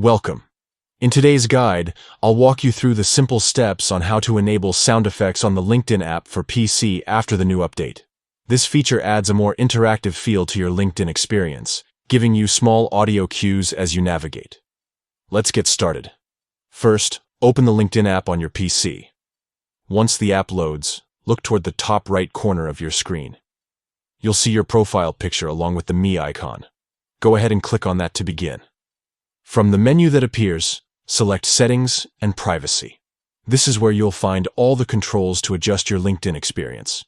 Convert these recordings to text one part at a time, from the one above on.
Welcome. In today's guide, I'll walk you through the simple steps on how to enable sound effects on the LinkedIn app for PC after the new update. This feature adds a more interactive feel to your LinkedIn experience, giving you small audio cues as you navigate. Let's get started. First, open the LinkedIn app on your PC. Once the app loads, look toward the top right corner of your screen. You'll see your profile picture along with the Me icon. Go ahead and click on that to begin. From the menu that appears, select Settings and Privacy. This is where you'll find all the controls to adjust your LinkedIn experience.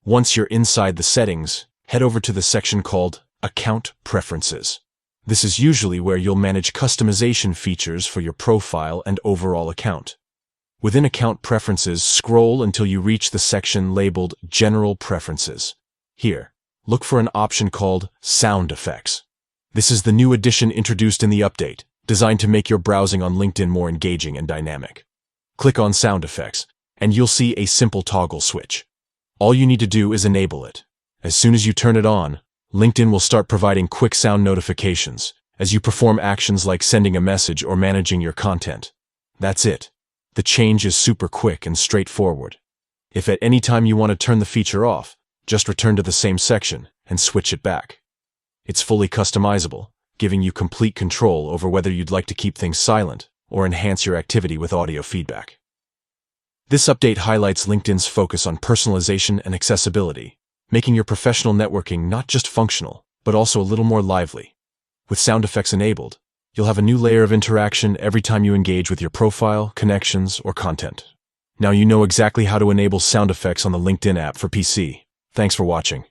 Once you're inside the settings, head over to the section called Account Preferences. This is usually where you'll manage customization features for your profile and overall account. Within Account Preferences, scroll until you reach the section labeled General Preferences. Here, look for an option called Sound Effects. This is the new addition introduced in the update, designed to make your browsing on LinkedIn more engaging and dynamic. Click on Sound Effects, and you'll see a simple toggle switch. All you need to do is enable it. As soon as you turn it on, LinkedIn will start providing quick sound notifications as you perform actions like sending a message or managing your content. That's it. The change is super quick and straightforward. If at any time you want to turn the feature off, just return to the same section and switch it back. It's fully customizable, giving you complete control over whether you'd like to keep things silent or enhance your activity with audio feedback. This update highlights LinkedIn's focus on personalization and accessibility, making your professional networking not just functional, but also a little more lively. With sound effects enabled, you'll have a new layer of interaction every time you engage with your profile, connections, or content. Now you know exactly how to enable sound effects on the LinkedIn app for PC. Thanks for watching.